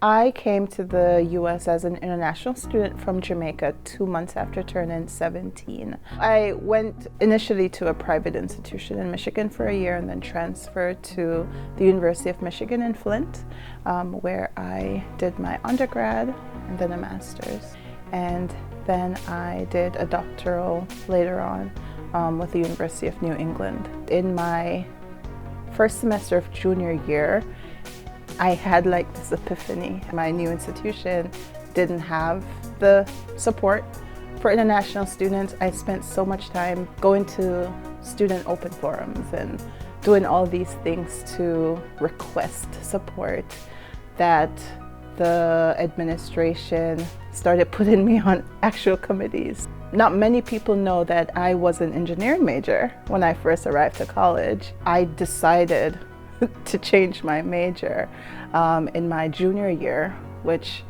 I came to the US as an international student from Jamaica 2 months after turning 17. I went initially to a private institution in Michigan for a year and then transferred to the University of Michigan in Flint, where I did my undergrad and then a master's. And then I did a doctoral later on with the University of New England. In my first semester of junior year, I had like this epiphany. My new institution didn't have the support for international students. I spent so much time going to student open forums and doing all these things to request support that the administration started putting me on actual committees. Not many people know that I was an engineering major when I first arrived to college. I decided to change my major in my junior year, which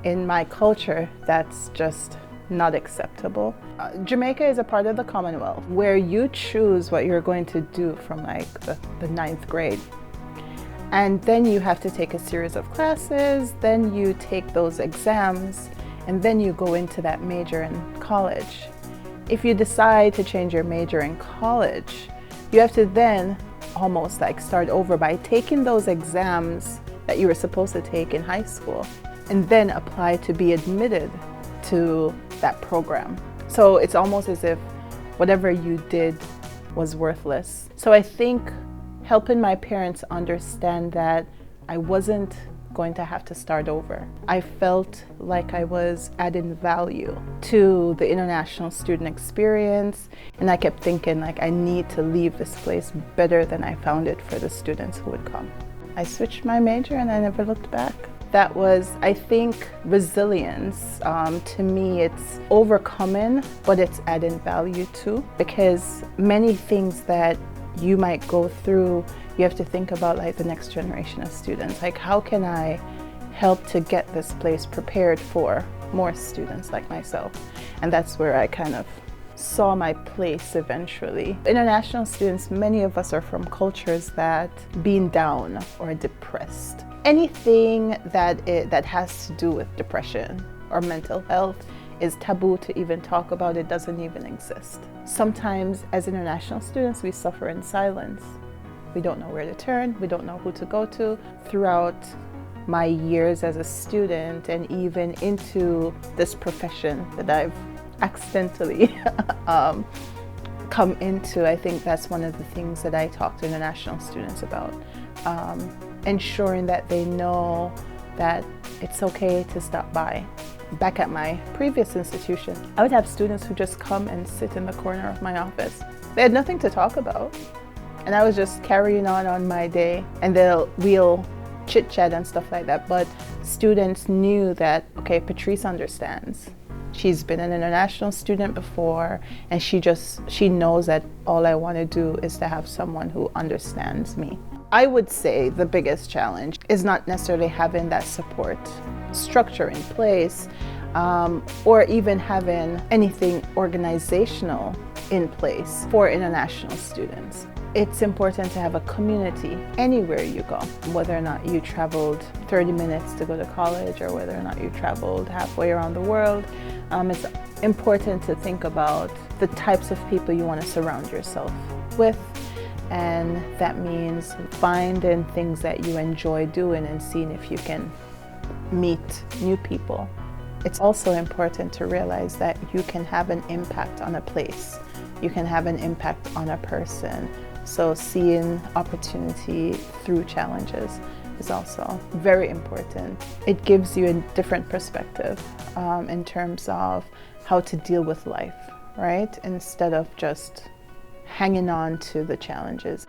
in my culture, that's just not acceptable. Jamaica is a part of the Commonwealth where you choose what you're going to do from like the ninth grade. And then you have to take a series of classes, then you take those exams, and then you go into that major in college. If you decide to change your major in college, you have to then almost like start over by taking those exams that you were supposed to take in high school and then apply to be admitted to that program. So it's almost as if whatever you did was worthless. So I think helping my parents understand that I wasn't going to have to start over. I felt like I was adding value to the international student experience, and I kept thinking like I need to leave this place better than I found it for the students who would come. I switched my major and I never looked back. That was, I think, resilience. To me, it's overcoming, but it's adding value too, because many things that you might go through, you have to think about like the next generation of students. Like, how can I help to get this place prepared for more students like myself? And that's where I kind of saw my place eventually. International students, many of us are from cultures that being down or depressed. Anything that has to do with depression or mental health is taboo to even talk about. It doesn't even exist. Sometimes as international students, we suffer in silence. We don't know where to turn, we don't know who to go to. Throughout my years as a student and even into this profession that I've accidentally come into, I think that's one of the things that I talk to international students about. Ensuring that they know that it's okay to stop by. Back at my previous institution, I would have students who just come and sit in the corner of my office. They had nothing to talk about, and I was just carrying on my day, and we'll chit chat and stuff like that. But students knew that, okay, Patrice understands. She's been an international student before, and she knows that all I want to do is to have someone who understands me. I would say the biggest challenge is not necessarily having that support structure in place, or even having anything organizational in place for international students. It's important to have a community anywhere you go, whether or not you traveled 30 minutes to go to college or whether or not you traveled halfway around the world. It's important to think about the types of people you want to surround yourself with. And that means finding things that you enjoy doing and seeing if you can meet new people. It's also important to realize that you can have an impact on a place. You can have an impact on a person. So seeing opportunity through challenges is also very important. It gives you a different perspective in terms of how to deal with life, right? Instead of just hanging on to the challenges.